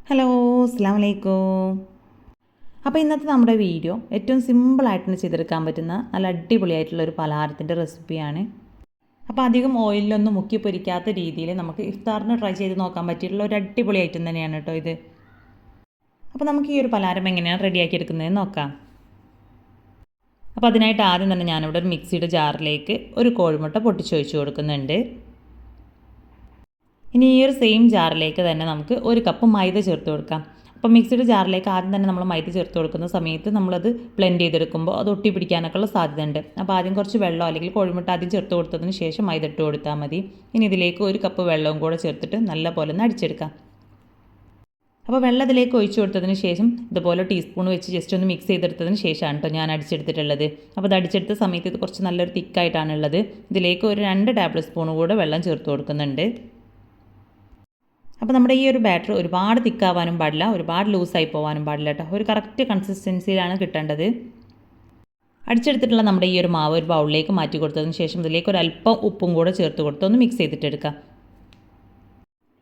Hello, അസ്സലാമു അലൈക്കും. അപ്പോൾ ഇന്നത്തെ നമ്മുടെ വീഡിയോ ഏറ്റവും സിമ്പിളായിട്ട് ചെയ്തെടുക്കാൻ പറ്റുന്ന നല്ല അടിപൊളിയായിട്ടുള്ള ഒരു പലഹാരത്തിൻ്റെ റെസിപ്പിയാണ്. അപ്പോൾ അധികം ഓയിലൊന്നും മുക്കി പൊരിക്കാത്ത രീതിയിൽ നമുക്ക് ഇഫ്താറിന് ട്രൈ ചെയ്ത് നോക്കാൻ പറ്റിയിട്ടുള്ള ഒരു അടിപൊളി ഐറ്റം തന്നെയാണ് കേട്ടോ ഇത്. അപ്പോൾ നമുക്ക് ഈ ഒരു പലഹാരം എങ്ങനെയാണ് റെഡിയാക്കി എടുക്കുന്നതെന്ന് നോക്കാം. അപ്പോൾ അതിനായിട്ട് ആദ്യം തന്നെ ഞാനിവിടെ ഒരു മിക്സിയുടെ ജാറിലേക്ക് ഒരു കോഴിമുട്ട പൊട്ടിച്ചൊഴിച്ച് കൊടുക്കുന്നുണ്ട്. ഇനി ഈ ഒരു സെയിം ജാറിലേക്ക് തന്നെ നമുക്ക് ഒരു കപ്പ് മൈദ ചേർത്ത് കൊടുക്കാം. അപ്പോൾ മിക്സിയുടെ ജാറിലേക്ക് ആദ്യം തന്നെ നമ്മൾ മൈദ ചേർത്ത് കൊടുക്കുന്ന സമയത്ത് നമ്മളത് ബ്ലെൻഡ് ചെയ്തെടുക്കുമ്പോൾ അത് ഒട്ടി പിടിക്കാനൊക്കെയുള്ള സാധ്യതയുണ്ട്. അപ്പോൾ ആദ്യം കുറച്ച് വെള്ളം അല്ലെങ്കിൽ കോഴിമുട്ട ആദ്യം ചേർത്ത് കൊടുത്തതിന് ശേഷം മൈദ ഇട്ട് കൊടുത്താൽ മതി. ഇനി ഇതിലേക്ക് ഒരു കപ്പ് വെള്ളവും കൂടെ ചേർത്തിട്ട് നല്ല പോലെ ഒന്ന് അടിച്ചെടുക്കാം. അപ്പോൾ വെള്ളം ഇതിലേക്ക് ഒഴിച്ചു കൊടുത്തതിന് ശേഷം ഇതുപോലെ ടീസ്പൂൺ വെച്ച് ജസ്റ്റ് ഒന്ന് മിക്സ് ചെയ്തെടുത്തതിന് ശേഷമാണ് കേട്ടോ ഞാൻ അടിച്ചെടുത്തിട്ടുള്ളത്. അപ്പോൾ അത് അടിച്ചെടുത്ത സമയത്ത് ഇത് കുറച്ച് നല്ലൊരു തിക്കായിട്ടാണുള്ളത്. ഇതിലേക്ക് ഒരു 2 ടേബിൾ സ്പൂൺ കൂടെ വെള്ളം ചേർത്ത് കൊടുക്കുന്നുണ്ട്. അപ്പോൾ നമ്മുടെ ഈ ഒരു ബാറ്റർ ഒരുപാട് തിക്കാവാനും പാടില്ല, ഒരുപാട് ലൂസായി പോകാനും പാടില്ല കേട്ടോ. ഒരു കറക്റ്റ് കൺസിസ്റ്റൻസിയിലാണ് കിട്ടേണ്ടത്. അടിച്ചെടുത്തിട്ടുള്ള നമ്മുടെ ഈ ഒരു മാവ് ഒരു ബൗളിലേക്ക് മാറ്റി കൊടുത്തതിന് ശേഷം ഇതിലേക്ക് ഒരു അല്പം ഉപ്പും കൂടെ ചേർത്ത് കൊടുത്ത് ഒന്ന് മിക്സ് ചെയ്തിട്ടെടുക്കാം.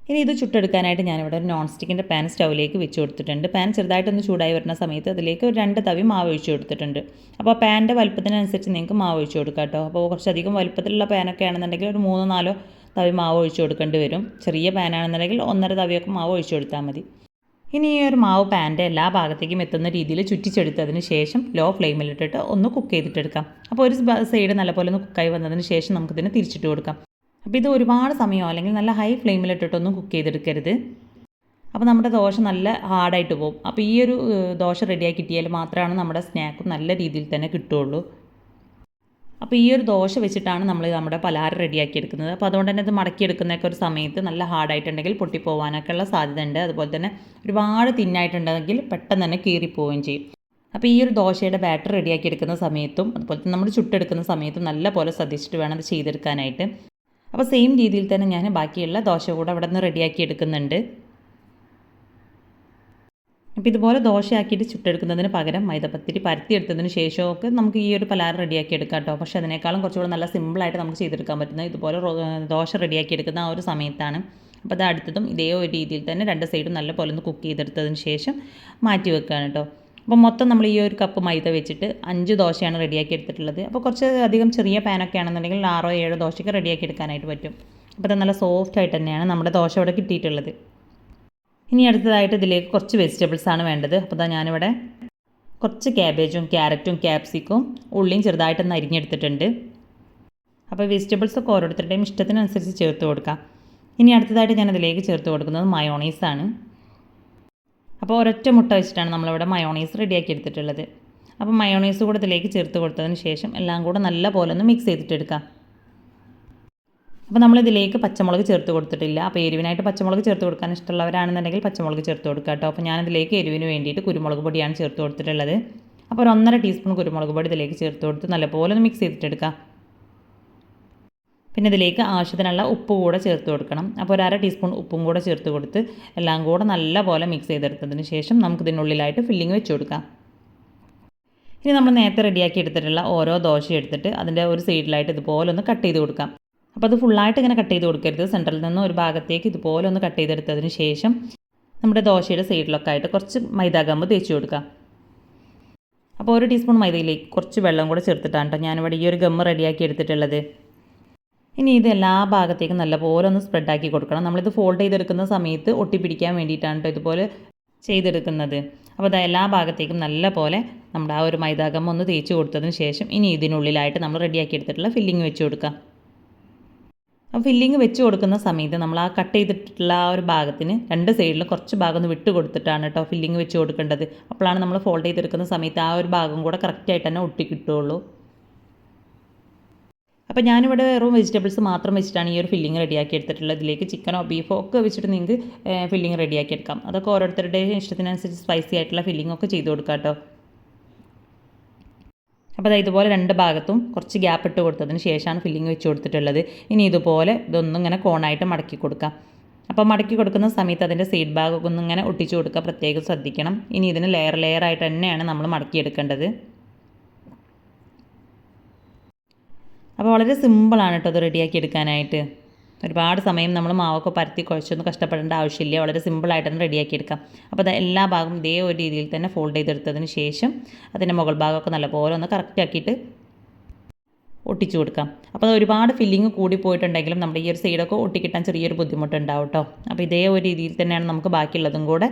ഇനി ഇത് ചുട്ടെടുക്കാനായിട്ട് ഞാനിവിടെ ഒരു നോൺ സ്റ്റിക്കിൻ്റെ പാൻ സ്റ്റൗവിലേക്ക് വെച്ച് കൊടുത്തിട്ടുണ്ട്. പാൻ ചെറുതായിട്ടൊന്ന് ചൂടായി വരുന്ന സമയത്ത് അതിലേക്ക് ഒരു 2 തവി മാവ് ഒഴിച്ച് കൊടുത്തിട്ടുണ്ട്. അപ്പോൾ പാനിൻ്റെ വലുപ്പത്തിനനുസരിച്ച് നിങ്ങൾക്ക് മാവ് ഒഴിച്ച് കൊടുക്കാം കേട്ടോ. അപ്പോൾ കുറച്ചധികം വലുപ്പത്തിലുള്ള പാനൊക്കെ ആണെന്നുണ്ടെങ്കിൽ ഒരു 3-4 തവി മാവ് ഒഴിച്ച് കൊടുക്കേണ്ടി വരും. ചെറിയ പാനാണെന്നുണ്ടെങ്കിൽ 1.5 തവിയൊക്കെ മാവ് ഒഴിച്ച് കൊടുത്താൽ മതി. ഇനി ഈ ഒരു മാവ് പാൻ്റെ എല്ലാ ഭാഗത്തേക്കും എത്തുന്ന രീതിയിൽ ചുറ്റിച്ചെടുത്തതിന് ശേഷം ലോ ഫ്ലെയിമിലിട്ടിട്ട് ഒന്ന് കുക്ക് ചെയ്തിട്ടെടുക്കാം. അപ്പോൾ ഒരു സൈഡ് നല്ലപോലെ ഒന്ന് കുക്കായി വന്നതിന് ശേഷം നമുക്കിതിന് തിരിച്ചിട്ട് കൊടുക്കാം. അപ്പോൾ ഇത് ഒരുപാട് സമയമോ അല്ലെങ്കിൽ നല്ല ഹൈ ഫ്ലെയിമിലിട്ടിട്ടൊന്നും കുക്ക് ചെയ്തെടുക്കരുത്. അപ്പോൾ നമ്മുടെ ദോശ നല്ല ഹാർഡായിട്ട് പോകും. അപ്പോൾ ഈ ഒരു ദോശ റെഡിയാക്കി കിട്ടിയാൽ മാത്രമാണ് നമ്മുടെ സ്നാക്കും നല്ല രീതിയിൽ തന്നെ കിട്ടുകയുള്ളൂ. അപ്പോൾ ഈ ഒരു ദോശ വെച്ചിട്ടാണ് നമ്മൾ നമ്മുടെ പലഹാരം റെഡിയാക്കി എടുക്കുന്നത്. അപ്പോൾ അതുകൊണ്ട് തന്നെ ഇത് മടക്കിയെടുക്കുന്നതൊക്കെ ഒരു സമയത്ത് നല്ല ഹാർഡായിട്ടുണ്ടെങ്കിൽ പൊട്ടിപ്പോവാനൊക്കെ ഉള്ള സാധ്യത ഉണ്ട്. അതുപോലെ തന്നെ ഒരുപാട് തിന്നായിട്ടുണ്ടെങ്കിൽ പെട്ടെന്ന് തന്നെ കീറിപ്പോവുകയും ചെയ്യും. അപ്പോൾ ഈ ഒരു ദോശയുടെ ബാറ്റർ റെഡിയാക്കി എടുക്കുന്ന സമയത്തും അതുപോലെ തന്നെ നമ്മൾ ചുട്ടെടുക്കുന്ന സമയത്തും നല്ല പോലെ ശ്രദ്ധിച്ചിട്ട് വേണം അത് ചെയ്തെടുക്കാനായിട്ട്. അപ്പോൾ സെയിം രീതിയിൽ തന്നെ ഞാൻ ബാക്കിയുള്ള ദോശ കൂടെ അവിടെ നിന്ന് റെഡിയാക്കി എടുക്കുന്നുണ്ട്. അപ്പോൾ ഇതുപോലെ ദോശയാക്കിയിട്ട് ചുട്ടെടുക്കുന്നതിന് പകരം മൈദപ്പത്തിരി പരത്തിയെടുത്തതിന് ശേഷമൊക്കെ നമുക്ക് ഈ ഒരു പലഹാരം റെഡിയാക്കി എടുക്കാം കേട്ടോ. പക്ഷേ അതിനേക്കാളും കുറച്ചുകൂടെ നല്ല സിമ്പിളായിട്ട് നമുക്ക് ചെയ്തെടുക്കാൻ പറ്റുന്നത് ഇതുപോലെ ദോശ റെഡിയാക്കി എടുക്കുന്ന ആ ഒരു സമയത്താണ്. അപ്പോൾ അത് അടുത്തതും ഇതേ ഒരു രീതിയിൽ തന്നെ 2 സൈഡും നല്ല പോലെ ഒന്ന് കുക്ക് ചെയ്തെടുത്തതിന് ശേഷം മാറ്റി വെക്കുകയാണ് കേട്ടോ. അപ്പോൾ മൊത്തം നമ്മൾ ഈ ഒരു കപ്പ് മൈദ വെച്ചിട്ട് 5 ദോശയാണ് റെഡിയാക്കി എടുത്തിട്ടുള്ളത്. അപ്പോൾ കുറച്ച് അധികം ചെറിയ പാനൊക്കെ ആണെന്നുണ്ടെങ്കിൽ 6-7 ദോശയ്ക്ക് റെഡിയാക്കി എടുക്കാനായിട്ട് പറ്റും. അപ്പോൾ അത് നല്ല സോഫ്റ്റ് ആയിട്ട് തന്നെയാണ് നമ്മുടെ ദോശ ഇവിടെ കിട്ടിയിട്ടുള്ളത്. ഇനി അടുത്തതായിട്ട് ഇതിലേക്ക് കുറച്ച് വെജിറ്റബിൾസാണ് വേണ്ടത്. അപ്പോൾ ഞാനിവിടെ കുറച്ച് ക്യാബേജും ക്യാരറ്റും ക്യാപ്സിക്കും ഉള്ളിയും ചെറുതായിട്ടൊന്ന് അരിഞ്ഞെടുത്തിട്ടുണ്ട്. അപ്പോൾ വെജിറ്റബിൾസൊക്കെ ഓരോരുത്തരുടെയും ഇഷ്ടത്തിനനുസരിച്ച് ചേർത്ത് കൊടുക്കാം. ഇനി അടുത്തതായിട്ട് ഞാൻ ഇതിലേക്ക് ചേർത്ത് കൊടുക്കുന്നത് മയോണൈസാണ്. അപ്പോൾ ഒരൊറ്റ മുട്ട വെച്ചിട്ടാണ് നമ്മളിവിടെ മയോണൈസ് റെഡിയാക്കി എടുത്തിട്ടുള്ളത്. അപ്പോൾ മയോണൈസ് കൂടെ ഇതിലേക്ക് ചേർത്ത് കൊടുത്തതിന് ശേഷം എല്ലാം കൂടെ നല്ല പോലെ ഒന്ന് മിക്സ് ചെയ്തിട്ടെടുക്കാം. അപ്പോൾ നമ്മളിതിലേക്ക് പച്ചമുളക് ചേർത്ത് കൊടുത്തിട്ടില്ല. അപ്പോൾ എരിവിനായിട്ട് പച്ചമുളക് ചേർത്ത് കൊടുക്കാൻ ഇഷ്ടമുള്ളവരാണെന്നുണ്ടെങ്കിൽ പച്ചമുളക് ചേർത്ത് കൊടുക്കുക കേട്ടോ. അപ്പോൾ ഞാനിതിലേക്ക് എരിവിന് വേണ്ടിയിട്ട് കുരുമുളക് പൊടിയാണ് ചേർത്ത് കൊടുത്തിട്ടുള്ളത്. അപ്പോൾ ഒരു 1.5 ടീസ്പൂൺ കുരുമുളക് പൊടി ഇതിലേക്ക് ചേർത്ത് കൊടുത്ത് നല്ലപോലെ ഒന്ന് മിക്സ് ചെയ്തിട്ടെടുക്കാം. പിന്നെ ഇതിലേക്ക് ആവശ്യത്തിനുള്ള ഉപ്പ് കൂടെ ചേർത്ത് കൊടുക്കണം. അപ്പോൾ ഒരു 1/2 ടീസ്പൂൺ ഉപ്പും കൂടെ ചേർത്ത് കൊടുത്ത് എല്ലാം കൂടെ നല്ല പോലെ മിക്സ് ചെയ്തെടുത്തതിന് ശേഷം നമുക്കിതിനുള്ളിലായിട്ട് ഫില്ലിങ് വെച്ച് കൊടുക്കാം. ഇനി നമ്മൾ നേരത്തെ റെഡിയാക്കി എടുത്തിട്ടുള്ള ഓരോ ദോശ എടുത്തിട്ട് അതിൻ്റെ ഒരു സൈഡിലായിട്ട് ഇതുപോലെ ഒന്ന് കട്ട് ചെയ്ത് കൊടുക്കാം. അപ്പോൾ അത് ഫുള്ളായിട്ട് ഇങ്ങനെ കട്ട് ചെയ്ത് കൊടുക്കരുത്. സെൻറ്ററിൽ നിന്ന് ഒരു ഭാഗത്തേക്ക് ഇതുപോലെ ഒന്ന് കട്ട് ചെയ്തെടുത്തതിന് ശേഷം നമ്മുടെ ദോശയുടെ സൈഡിലൊക്കെ ആയിട്ട് കുറച്ച് മൈദ ഗമ്മ് തേച്ച് കൊടുക്കാം. അപ്പോൾ 1 ടീസ്പൂൺ മൈദയിലേക്ക് കുറച്ച് വെള്ളം കൂടെ ചേർത്തിട്ടാണ് കേട്ടോ ഞാനിവിടെ ഈ ഒരു ഗമ്മ് റെഡിയാക്കി എടുത്തിട്ടുള്ളത്. ഇനി ഇത് എല്ലാ ഭാഗത്തേക്കും നല്ലപോലെ ഒന്ന് സ്പ്രെഡാക്കി കൊടുക്കണം. നമ്മളിത് ഫോൾഡ് ചെയ്തെടുക്കുന്ന സമയത്ത് ഒട്ടിപ്പിടിക്കാൻ വേണ്ടിയിട്ടാണ് കേട്ടോ ഇതുപോലെ ചെയ്തെടുക്കുന്നത്. അപ്പോൾ അത് എല്ലാ ഭാഗത്തേക്കും നല്ല പോലെ നമ്മുടെ ആ ഒരു മൈദ ഗമ്മ് ഒന്ന് തേച്ച് കൊടുത്തതിന് ശേഷം ഇനി ഇതിനുള്ളിലായിട്ട് നമ്മൾ റെഡിയാക്കി എടുത്തിട്ടുള്ള ഫില്ലിങ് വെച്ച് കൊടുക്കാം. അപ്പോൾ ഫില്ലിങ് വെച്ച് കൊടുക്കുന്ന സമയത്ത് നമ്മൾ ആ കട്ട് ചെയ്തിട്ടുള്ള ആ ഒരു ഭാഗത്തിന് 2 സൈഡിലും കുറച്ച് ഭാഗം ഒന്ന് വിട്ട് കൊടുത്തിട്ടാണ് കേട്ടോ ഫില്ലിങ് വെച്ച് കൊടുക്കേണ്ടത്. അപ്പോഴാണ് നമ്മൾ ഫോൾഡ് ചെയ്തെടുക്കുന്ന സമയത്ത് ആ ഒരു ഭാഗം കൂടെ കറക്റ്റായിട്ട് തന്നെ ഒട്ടി കിട്ടുകയുള്ളൂ. അപ്പോൾ ഞാനിവിടെ വെറും വെജിറ്റബിൾസ് മാത്രം വെച്ചിട്ടാണ് ഈ ഒരു ഫില്ലിങ് റെഡിയാക്കി എടുത്തിട്ടുള്ളത്. ഇതിലേക്ക് ചിക്കനോ ബീഫോ ഒക്കെ വെച്ചിട്ട് നിങ്ങൾക്ക് ഫില്ലിങ് റെഡിയാക്കി എടുക്കാം. അതൊക്കെ ഓരോരുത്തരുടെ ഇഷ്ടത്തിനനുസരിച്ച് സ്പൈസി ആയിട്ടുള്ള ഫില്ലിംഗ് ഒക്കെ ചെയ്ത് കൊടുക്കാം കേട്ടോ. അപ്പോൾ ഇതുപോലെ 2 ഭാഗത്തും കുറച്ച് ഗ്യാപ്പ് ഇട്ട് കൊടുത്തതിന് ശേഷമാണ് ഫില്ലിങ് വെച്ച് കൊടുത്തിട്ടുള്ളത്. ഇനി ഇതുപോലെ ഇതൊന്നും ഇങ്ങനെ കോണായിട്ട് മടക്കി കൊടുക്കാം. അപ്പോൾ മടക്കി കൊടുക്കുന്ന സമയത്ത് അതിൻ്റെ സൈഡ് ഭാഗമൊക്കെ ഒന്നും ഇങ്ങനെ ഒട്ടിച്ച് കൊടുക്കുക, പ്രത്യേകം ശ്രദ്ധിക്കണം. ഇനി ഇതിന് ലെയർ ആയിട്ട് തന്നെയാണ് നമ്മൾ മടക്കിയെടുക്കേണ്ടത്. അപ്പോൾ വളരെ സിമ്പിളാണ് കേട്ടോ അത് റെഡിയാക്കി എടുക്കാനായിട്ട്. ഒരുപാട് സമയം നമ്മൾ മാവൊക്കെ പരത്തി കുഴച്ചൊന്നും കഷ്ടപ്പെടേണ്ട ആവശ്യമില്ല. വളരെ സിമ്പിളായിട്ട് തന്നെ റെഡിയാക്കി എടുക്കാം. അപ്പോൾ എല്ലാ ഭാഗവും ഇതേ ഒരു രീതിയിൽ തന്നെ ഫോൾഡ് ചെയ്തെടുത്തതിന് ശേഷം അതിൻ്റെ മുകൾ ഭാഗമൊക്കെ നല്ലപോലെ ഒന്ന് കറക്റ്റാക്കിയിട്ട് ഒട്ടിച്ചു കൊടുക്കാം. അപ്പോൾ അത് ഒരുപാട് ഫില്ലിങ് കൂടി പോയിട്ടുണ്ടെങ്കിലും നമ്മുടെ ഈ ഒരു സൈഡൊക്കെ ഒട്ടിക്കിട്ടാൻ ചെറിയൊരു ബുദ്ധിമുട്ടുണ്ടാവും കേട്ടോ. അപ്പോൾ ഇതേ ഒരു രീതിയിൽ തന്നെയാണ് നമുക്ക് ബാക്കിയുള്ളതും കൂടെ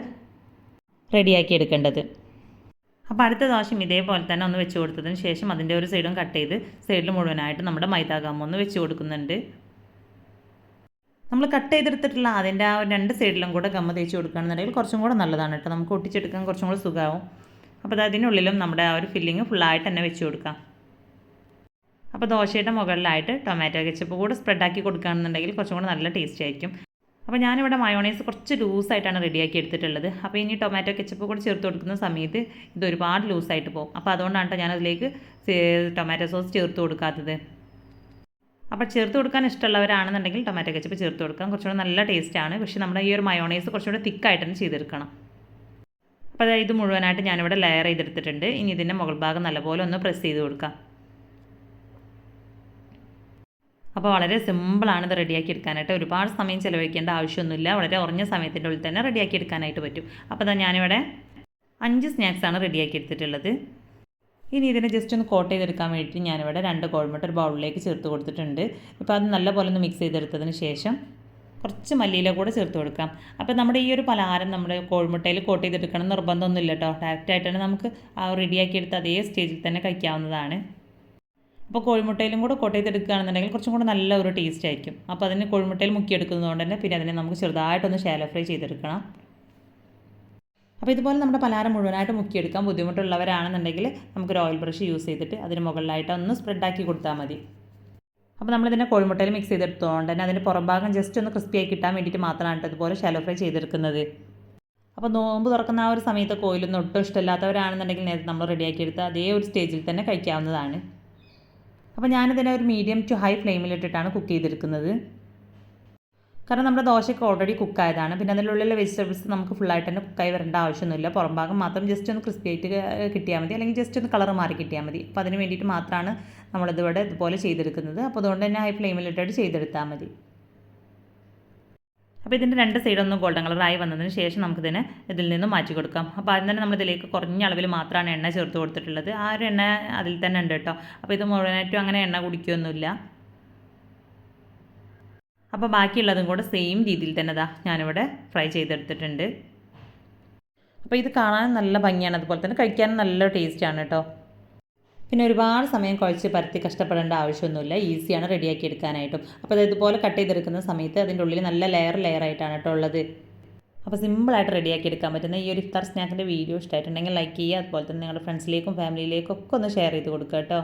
റെഡിയാക്കി എടുക്കേണ്ടത്. അപ്പോൾ അടുത്ത ദോശയും ഇതേപോലെ തന്നെ ഒന്ന് വെച്ച് കൊടുത്തതിന് ശേഷം അതിൻ്റെ ഒരു സൈഡും കട്ട് ചെയ്ത് സൈഡിൽ മുഴുവനായിട്ട് നമ്മുടെ മൈദ ഗം ഒന്ന് വെച്ച് കൊടുക്കുന്നുണ്ട്. നമ്മൾ കട്ട് ചെയ്തെടുത്തിട്ടുള്ള അതിൻ്റെ ആ 2 സൈഡിലും കൂടെ ഗമ്മ തേച്ച് കൊടുക്കുകയാണെന്നുണ്ടെങ്കിൽ കുറച്ചും കൂടെ നല്ലതാണ് കേട്ടോ. നമുക്ക് ഒട്ടിച്ചെടുക്കാൻ കുറച്ചും കൂടെ സുഖമാവും. അപ്പോൾ അതിനുള്ളിലും നമ്മുടെ ആ ഒരു ഫില്ലിങ് ഫുള്ളായിട്ട് തന്നെ വെച്ച് കൊടുക്കാം. അപ്പോൾ ദോശയുടെ മുകളിലായിട്ട് ടൊമാറ്റോ കെച്ചപ്പ് കൂടെ സ്പ്രെഡാക്കി കൊടുക്കുകയാണെന്നുണ്ടെങ്കിൽ കുറച്ചും കൂടെ നല്ല ടേസ്റ്റ് ആയിരിക്കും. അപ്പോൾ ഞാനിവിടെ മയോണൈസ് കുറച്ച് ലൂസായിട്ടാണ് റെഡിയാക്കി എടുത്തിട്ടുള്ളത്. അപ്പോൾ ഇനി ടൊമാറ്റോ കെച്ചപ്പ് കൂടെ ചേർത്ത് കൊടുക്കുന്ന സമയത്ത് ഇത് ഒരുപാട് ലൂസായിട്ട് പോകും. അപ്പോൾ അതുകൊണ്ടാണ് ഞാനതിലേക്ക് ടൊമാറ്റോ സോസ് ചേർത്ത് കൊടുക്കാത്തത്. അപ്പോൾ ചേർത്ത് കൊടുക്കാൻ ഇഷ്ടമുള്ളവരാണെന്നുണ്ടെങ്കിൽ ടൊമാറ്റോ കെച്ചപ്പ് ചേർത്ത് കൊടുക്കാം. കുറച്ചുകൂടെ നല്ല ടേസ്റ്റാണ്. പക്ഷേ നമ്മുടെ ഈ ഒരു മയോണൈസ് കുറച്ചുകൂടെ തിക്കായിട്ട് തന്നെ ചെയ്തെടുക്കണം. അപ്പോൾ ഇത് മുഴുവനായിട്ട് ഞാനിവിടെ ലെയർ ചെയ്തെടുത്തിട്ടുണ്ട്. ഇനി ഇതിൻ്റെ മുകൾ ഭാഗം നല്ലപോലെ ഒന്ന് പ്രസ് ചെയ്ത് കൊടുക്കാം. അപ്പോൾ വളരെ സിമ്പിളാണ് ഇത് റെഡിയാക്കി എടുക്കാനായിട്ട്. ഒരുപാട് സമയം ചിലവഴിക്കേണ്ട ആവശ്യമൊന്നുമില്ല. വളരെ കുറഞ്ഞ സമയത്തിൻ്റെ ഉള്ളിൽ തന്നെ റെഡിയാക്കി എടുക്കാനായിട്ട് പറ്റും. അപ്പോൾ ഞാനിവിടെ 5 സ്നാക്സാണ് റെഡിയാക്കി എടുത്തിട്ടുള്ളത്. ഇനി ഇതിനെ ജസ്റ്റ് ഒന്ന് കോട്ട് ചെയ്തെടുക്കാൻ വേണ്ടിയിട്ട് ഞാനിവിടെ 2 കോഴിമുട്ട ഒരു ബൗളിലേക്ക് ചേർത്ത് കൊടുത്തിട്ടുണ്ട്. ഇപ്പോൾ അത് നല്ലപോലെ ഒന്ന് മിക്സ് ചെയ്തെടുത്തതിന് ശേഷം കുറച്ച് മല്ലിയില കൂടെ ചേർത്ത് കൊടുക്കാം. അപ്പോൾ നമ്മുടെ ഈ ഒരു പലഹാരം നമ്മുടെ കോഴിമുട്ടയിൽ കോട്ട് ചെയ്തെടുക്കണം നിർബന്ധമൊന്നുമില്ല കേട്ടോ. ഡയറക്റ്റായിട്ട് തന്നെ നമുക്ക് ആ റെഡിയാക്കി എടുത്ത് അതേ സ്റ്റേജിൽ തന്നെ കഴിക്കാവുന്നതാണ്. അപ്പോൾ കോഴിമുട്ടയിലും കൂടെ കോട്ട് ചെയ്തെടുക്കുകയാണെന്നുണ്ടെങ്കിൽ കുറച്ചും കൂടെ നല്ല ഒരു ടേസ്റ്റ് ആയിരിക്കും. അപ്പോൾ അതിന് കോഴിമുട്ടയിൽ മുക്കിയെടുക്കുന്നതുകൊണ്ട് തന്നെ പിന്നെ അതിനെ നമുക്ക് ചെറുതായിട്ടൊന്ന് ഷാലോ ഫ്രൈ ചെയ്തെടുക്കണം. അപ്പോൾ ഇതുപോലെ നമ്മുടെ പലഹാരം മുഴുവനായിട്ട് മുക്കിയെടുക്കാൻ ബുദ്ധിമുട്ടുള്ളവരാണെന്നുണ്ടെങ്കിൽ നമുക്കൊരു ഓയിൽ ബ്രഷ് യൂസ് ചെയ്തിട്ട് അതിന് മുകളിലായിട്ട് ഒന്ന് സ്പ്രെഡാക്കി കൊടുത്താൽ മതി. അപ്പോൾ നമ്മളിതിനെ കോഴിമുട്ടയിൽ മിക്സ് ചെയ്തെടുത്തുകൊണ്ട് തന്നെ അതിൻ്റെ പുറം ഭാഗം ജസ്റ്റ് ഒന്ന് ക്രിസ്പിയായി കിട്ടാൻ വേണ്ടിയിട്ട് മാത്രമാണ് ഇതുപോലെ ഷാലോ ഫ്രൈ ചെയ്തെടുക്കുന്നത്. അപ്പോൾ നോമ്പ് തുറക്കുന്ന ആ ഒരു സമയത്ത് കോയിലൊന്നും ഒട്ടും ഇഷ്ടമില്ലാത്തവരാണെന്നുണ്ടെങ്കിൽ നേരത്തെ നമ്മൾ റെഡിയാക്കി എടുത്ത് അതേ ഒരു സ്റ്റേജിൽ തന്നെ കഴിക്കാവുന്നതാണ്. അപ്പോൾ ഞാനിതിനെ ഒരു മീഡിയം ടു ഹൈ ഫ്ലെയിമിലിട്ടിട്ടാണ് കുക്ക് ചെയ്തെടുക്കുന്നത്. കാരണം നമ്മുടെ ദോശയ്ക്ക് ഓൾറെഡി കുക്കായതാണ്. പിന്നെ അതിനുള്ളിലെ വെജിറ്റബിൾസ് നമുക്ക് ഫുള്ളായിട്ട് തന്നെ കുക്കായി വരേണ്ട ആവശ്യമൊന്നുമില്ല. പുറം ഭാഗം മാത്രം ജസ്റ്റ് ഒന്ന് ക്രിസ്പി ആയിട്ട് കിട്ടിയാൽ മതി, അല്ലെങ്കിൽ ജസ്റ്റ് ഒന്ന് കളർ മാറി കിട്ടിയാൽ മതി. അപ്പോൾ അതിന് വേണ്ടിയിട്ട് മാത്രമാണ് നമ്മളിതിവിടെ ഇതുപോലെ ചെയ്തെടുക്കുന്നത്. അപ്പോൾ അതുകൊണ്ട് തന്നെ ഹൈ ഫ്ലെയിമിലിട്ടിട്ട് ചെയ്തെടുത്താൽ മതി. അപ്പോൾ ഇതിൻ്റെ 2 സൈഡൊന്നും ഗോൾഡൻ കളറായി വന്നതിന് ശേഷം നമുക്കിതിനെ ഇതിൽ നിന്ന് മാറ്റി കൊടുക്കാം. അപ്പോൾ ആദ്യം തന്നെ നമ്മളിതിലേക്ക് കുറഞ്ഞ അളവിൽ മാത്രമാണ് എണ്ണ ചേർത്ത് കൊടുത്തിട്ടുള്ളത്. ആ ഒരു എണ്ണ അതിൽ തന്നെ ഉണ്ട് കേട്ടോ. അപ്പോൾ ഇത് മുഴുവനായിട്ടും അങ്ങനെ എണ്ണ കുടിക്കുകയൊന്നുമില്ല. അപ്പോൾ ബാക്കിയുള്ളതും കൂടെ സെയിം രീതിയിൽ തന്നെ ഞാനിവിടെ ഫ്രൈ ചെയ്തെടുത്തിട്ടുണ്ട്. അപ്പോൾ ഇത് കാണാൻ നല്ല ഭംഗിയാണ്, അതുപോലെ തന്നെ കഴിക്കാനും നല്ല ടേസ്റ്റാണ് കേട്ടോ. പിന്നെ ഒരുപാട് സമയം കുഴച്ച് പരത്തി കഷ്ടപ്പെടേണ്ട ആവശ്യമൊന്നുമില്ല. ഈസിയാണ് റെഡിയാക്കി എടുക്കാനായിട്ടും. അപ്പോൾ അത് ഇതുപോലെ കട്ട് ചെയ്തെടുക്കുന്ന സമയത്ത് അതിൻ്റെ ഉള്ളിൽ നല്ല ലെയർ ആയിട്ടാണ് കേട്ടോ ഉള്ളത്. അപ്പോൾ സിമ്പിളായിട്ട് റെഡിയാക്കി എടുക്കാൻ പറ്റുന്ന ഈ ഒരു ഇഫ്താർ സ്നാക്കിൻ്റെ വീഡിയോ ഇഷ്ടമായിട്ടുണ്ടെങ്കിൽ ലൈക്ക് ചെയ്യുക. അതുപോലെ തന്നെ നിങ്ങളുടെ ഫ്രണ്ട്സിലേക്കും ഫാമിലിയിലേക്കും ഒക്കെ ഒന്ന് ഷെയർ ചെയ്ത് കൊടുക്കുക കേട്ടോ.